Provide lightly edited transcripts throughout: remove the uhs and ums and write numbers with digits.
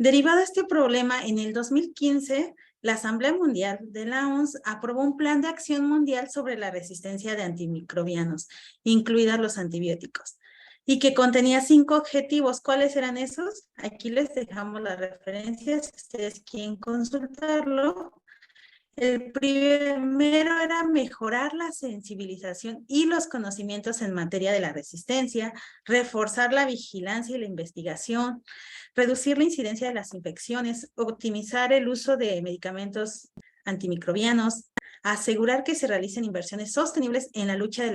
Derivado de este problema, en el 2015, la Asamblea Mundial de la OMS aprobó un plan de acción mundial sobre la resistencia de antimicrobianos, incluidos los antibióticos, y que contenía 5 objetivos. ¿Cuáles eran esos? Aquí les dejamos las referencias, si ustedes quieren consultarlo. El primero era mejorar la sensibilización y los conocimientos en materia de la resistencia, reforzar la vigilancia y la investigación, reducir la incidencia de las infecciones, optimizar el uso de medicamentos antimicrobianos, asegurar que se realicen inversiones sostenibles en la lucha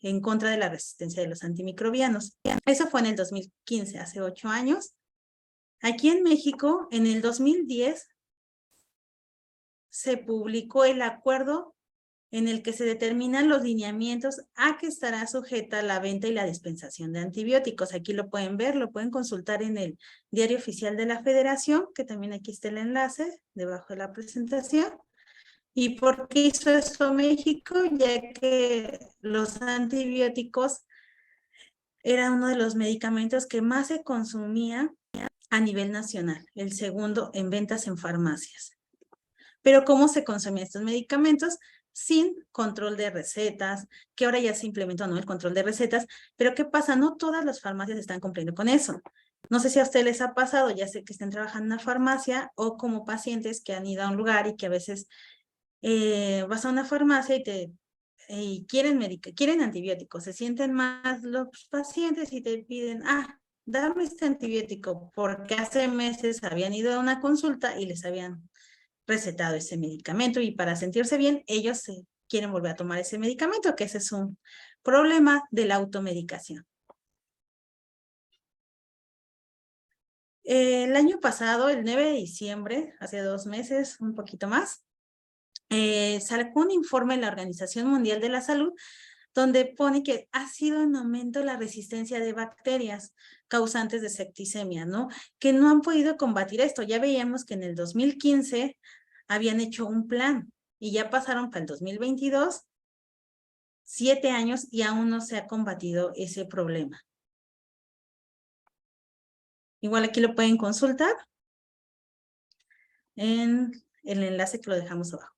en contra de la resistencia de los antimicrobianos. Eso fue en el 2015, hace 8 años. Aquí en México, en el 2010, se publicó el acuerdo en el que se determinan los lineamientos a que estará sujeta la venta y la dispensación de antibióticos. Aquí lo pueden ver, lo pueden consultar en el Diario Oficial de la Federación, que también aquí está el enlace debajo de la presentación. ¿Y por qué hizo eso México? Ya que los antibióticos eran uno de los medicamentos que más se consumía a nivel nacional, el segundo en ventas en farmacias. Pero ¿cómo se consumían estos medicamentos? Sin control de recetas, que ahora ya se implementó, ¿no? El control de recetas, pero ¿qué pasa? No todas las farmacias están cumpliendo con eso. No sé si a ustedes les ha pasado, ya sé que estén trabajando en una farmacia o como pacientes que han ido a un lugar y que a veces vas a una farmacia y quieren antibióticos, se sienten más los pacientes y te piden, dame este antibiótico, porque hace meses habían ido a una consulta y les habían recetado ese medicamento y para sentirse bien, ellos quieren volver a tomar ese medicamento, que ese es un problema de la automedicación. El año pasado, el 9 de diciembre, hace 2 meses, un poquito más, sacó un informe de la Organización Mundial de la Salud donde pone que ha sido en aumento la resistencia de bacterias causantes de septicemia, ¿no? Que no han podido combatir esto. Ya veíamos que en el 2015 habían hecho un plan y ya pasaron para el 2022, 7 años y aún no se ha combatido ese problema. Igual aquí lo pueden consultar en el enlace que lo dejamos abajo.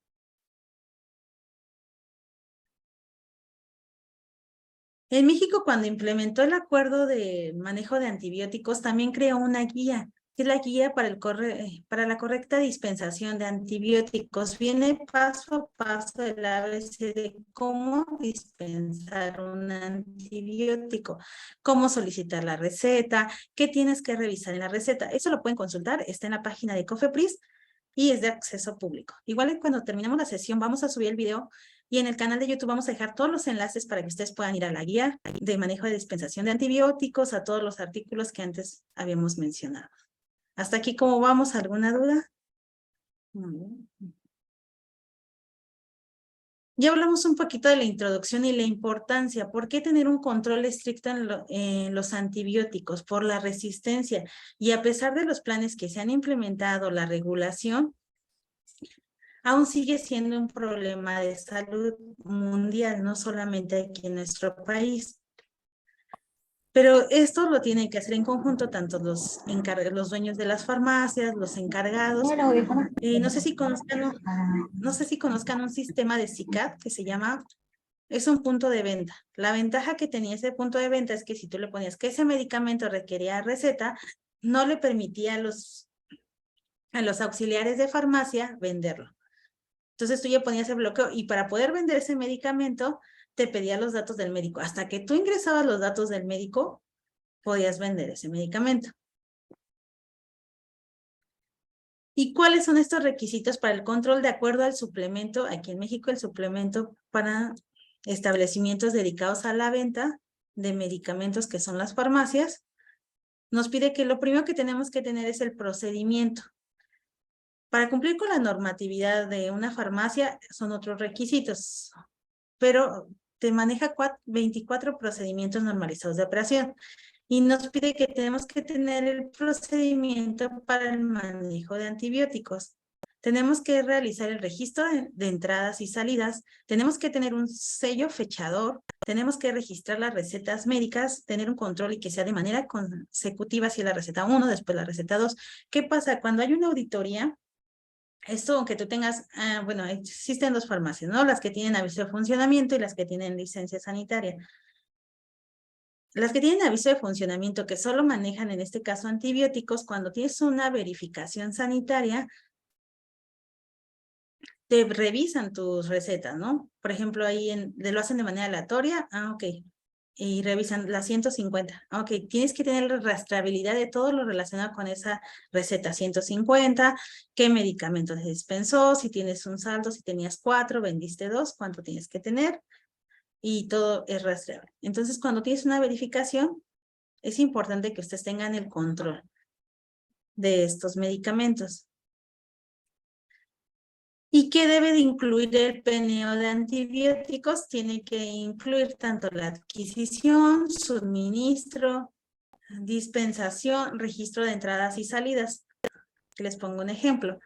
En México, cuando implementó el acuerdo de manejo de antibióticos, también creó una guía, que es la guía para la correcta dispensación de antibióticos. Viene paso a paso el ABC de cómo dispensar un antibiótico, cómo solicitar la receta, qué tienes que revisar en la receta. Eso lo pueden consultar, está en la página de COFEPRIS y es de acceso público. Igual cuando terminemos la sesión vamos a subir el video y en el canal de YouTube vamos a dejar todos los enlaces para que ustedes puedan ir a la guía de manejo de dispensación de antibióticos, a todos los artículos que antes habíamos mencionado. ¿Hasta aquí cómo vamos? ¿Alguna duda? Ya hablamos un poquito de la introducción y la importancia. ¿Por qué tener un control estricto en los antibióticos? Por la resistencia. Y a pesar de los planes que se han implementado, la regulación, aún sigue siendo un problema de salud mundial, no solamente aquí en nuestro país. Pero esto lo tienen que hacer en conjunto tanto los dueños de las farmacias, los encargados. No sé si conozcan un sistema de SICAD que se llama, es un punto de venta. La ventaja que tenía ese punto de venta es que si tú le ponías que ese medicamento requería receta, no le permitía a los auxiliares de farmacia venderlo. Entonces tú ya ponías el bloqueo y para poder vender ese medicamento te pedía los datos del médico. Hasta que tú ingresabas los datos del médico, podías vender ese medicamento. ¿Y cuáles son estos requisitos para el control de acuerdo al suplemento? Aquí en México el suplemento para establecimientos dedicados a la venta de medicamentos que son las farmacias, nos pide que lo primero que tenemos que tener es el procedimiento. Para cumplir con la normatividad de una farmacia son otros requisitos, pero te maneja 24 procedimientos normalizados de operación y nos pide que tenemos que tener el procedimiento para el manejo de antibióticos. Tenemos que realizar el registro de entradas y salidas, tenemos que tener un sello fechador tenemos que registrar las recetas médicas, tener un control y que sea de manera consecutiva, si es la receta 1, después la receta 2. ¿Qué pasa? Cuando hay una auditoría, esto, aunque tú tengas, bueno, existen dos farmacias, ¿no? Las que tienen aviso de funcionamiento y las que tienen licencia sanitaria. Las que tienen aviso de funcionamiento, que solo manejan en este caso antibióticos, cuando tienes una verificación sanitaria, te revisan tus recetas, ¿no? Por ejemplo, ahí lo hacen de manera aleatoria, ok, y revisan las 150, ok, tienes que tener la rastreabilidad de todo lo relacionado con esa receta 150, qué medicamentos se dispensó, si tienes un saldo, si tenías 4, vendiste 2, cuánto tienes que tener, y todo es rastreable. Entonces, cuando tienes una verificación, es importante que ustedes tengan el control de estos medicamentos. ¿Y qué debe de incluir el PNO de antibióticos? Tiene que incluir tanto la adquisición, suministro, dispensación, registro de entradas y salidas. Les pongo un ejemplo.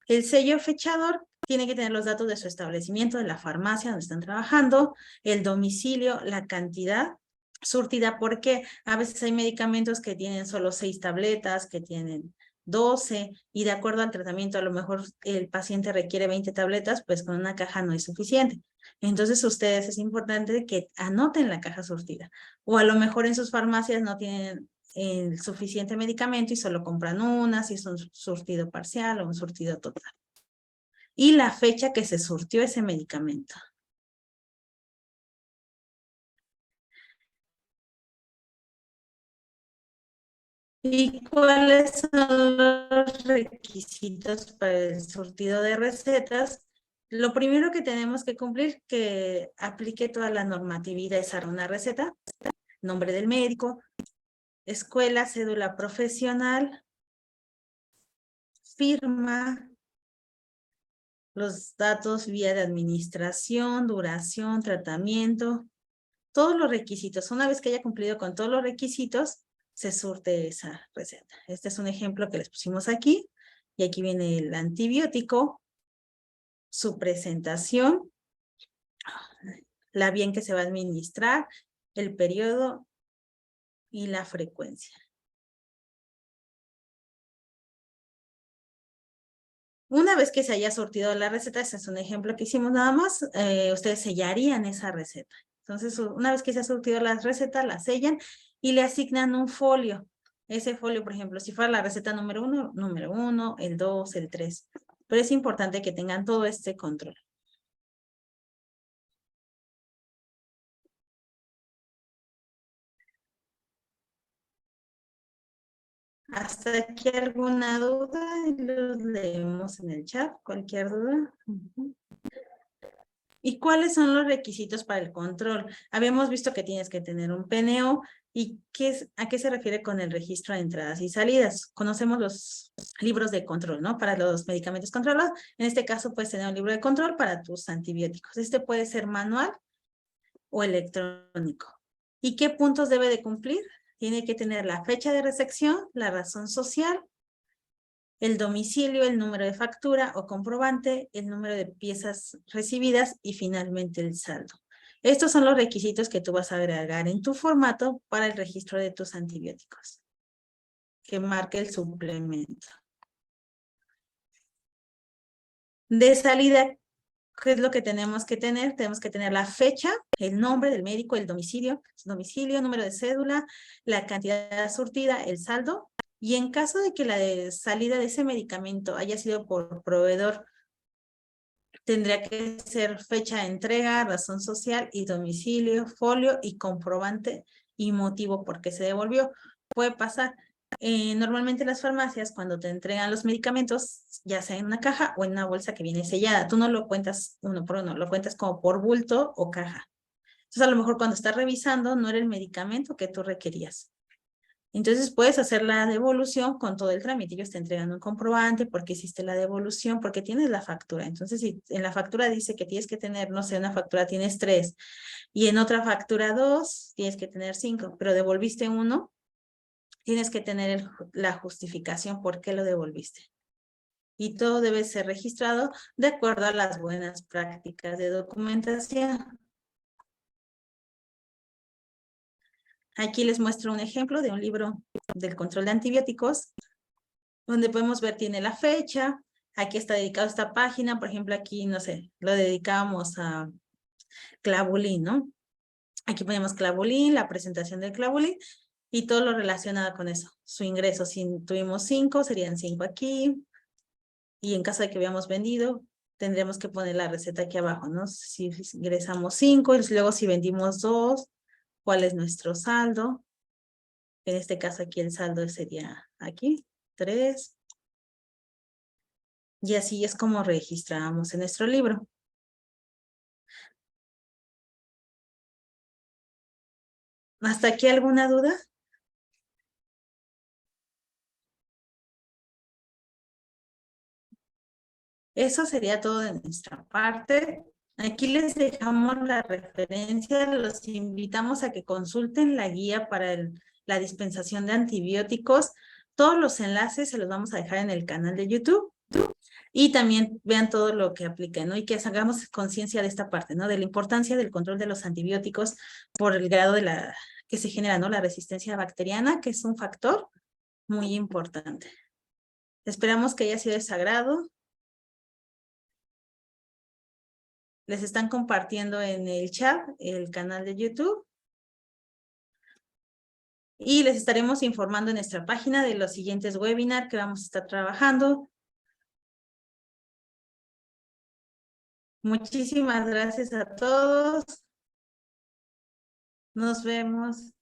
El sello fechador tiene que tener los datos de su establecimiento, de la farmacia donde están trabajando, el domicilio, la cantidad surtida, porque a veces hay medicamentos que tienen solo 6 tabletas, que tienen 12, y de acuerdo al tratamiento, a lo mejor el paciente requiere 20 tabletas, pues con una caja no es suficiente. Entonces, ustedes es importante que anoten la caja surtida. O a lo mejor en sus farmacias no tienen el suficiente medicamento y solo compran una, si es un surtido parcial o un surtido total. Y la fecha que se surtió ese medicamento. ¿Y cuáles son los requisitos para el surtido de recetas? Lo primero que tenemos que cumplir, que aplique toda la normatividad de una receta, nombre del médico, escuela, cédula profesional, firma, los datos vía de administración, duración, tratamiento, todos los requisitos. Una vez que haya cumplido con todos los requisitos, se surte esa receta. Este es un ejemplo que les pusimos aquí. Y aquí viene el antibiótico, su presentación, la vía en que se va a administrar, el periodo y la frecuencia. Una vez que se haya surtido la receta, este es un ejemplo que hicimos nada más, ustedes sellarían esa receta. Entonces, una vez que se ha surtido la receta, la sellan y le asignan un folio. Ese folio, por ejemplo, si fuera la receta número 1, el 2, el 3. Pero es importante que tengan todo este control. ¿Hasta aquí alguna duda? Los leemos en el chat, cualquier duda. ¿Y cuáles son los requisitos para el control? Habíamos visto que tienes que tener un PNO. ¿Y a qué se refiere con el registro de entradas y salidas? Conocemos los libros de control, ¿no? Para los medicamentos controlados. En este caso, puedes tener un libro de control para tus antibióticos. Este puede ser manual o electrónico. ¿Y qué puntos debe de cumplir? Tiene que tener la fecha de recepción, la razón social, el domicilio, el número de factura o comprobante, el número de piezas recibidas y finalmente el saldo. Estos son los requisitos que tú vas a agregar en tu formato para el registro de tus antibióticos, que marque el suplemento. De salida, ¿qué es lo que tenemos que tener? Tenemos que tener la fecha, el nombre del médico, el domicilio, número de cédula, la cantidad surtida, el saldo. Y en caso de que la salida de ese medicamento haya sido por proveedor, tendría que ser fecha de entrega, razón social y domicilio, folio y comprobante y motivo por qué se devolvió. Puede pasar. Normalmente las farmacias, cuando te entregan los medicamentos, ya sea en una caja o en una bolsa que viene sellada, tú no lo cuentas uno por uno, lo cuentas como por bulto o caja. Entonces, a lo mejor cuando estás revisando, no era el medicamento que tú requerías. Entonces puedes hacer la devolución con todo el trámite. Ellos te entregan un comprobante porque hiciste la devolución, porque tienes la factura. Entonces, si en la factura dice que tienes que tener, no sé, una factura tienes 3 y en otra factura 2, tienes que tener 5, pero devolviste 1, tienes que tener la justificación por qué lo devolviste. Y todo debe ser registrado de acuerdo a las buenas prácticas de documentación. Aquí les muestro un ejemplo de un libro del control de antibióticos, donde podemos ver, tiene la fecha, aquí está dedicado esta página, por ejemplo, aquí, no sé, lo dedicamos a clavulín, ¿no? Aquí ponemos clavulín, la presentación del clavulín y todo lo relacionado con eso. Su ingreso, si tuvimos 5, serían 5 aquí. Y en caso de que hubiéramos vendido, tendríamos que poner la receta aquí abajo, ¿no? Si ingresamos 5 y luego si vendimos 2, ¿cuál es nuestro saldo? En este caso aquí el saldo sería aquí, 3. Y así es como registramos en nuestro libro. ¿Hasta aquí alguna duda? Eso sería todo de nuestra parte. Aquí les dejamos la referencia, los invitamos a que consulten la guía para la dispensación de antibióticos. Todos los enlaces se los vamos a dejar en el canal de YouTube y también vean todo lo que aplica, ¿no? Y que hagamos conciencia de esta parte, ¿no? De la importancia del control de los antibióticos por el grado de que se genera, ¿no? La resistencia bacteriana, que es un factor muy importante. Esperamos que haya sido de su agrado. Les están compartiendo en el chat el canal de YouTube. Y les estaremos informando en nuestra página de los siguientes webinars que vamos a estar trabajando. Muchísimas gracias a todos. Nos vemos.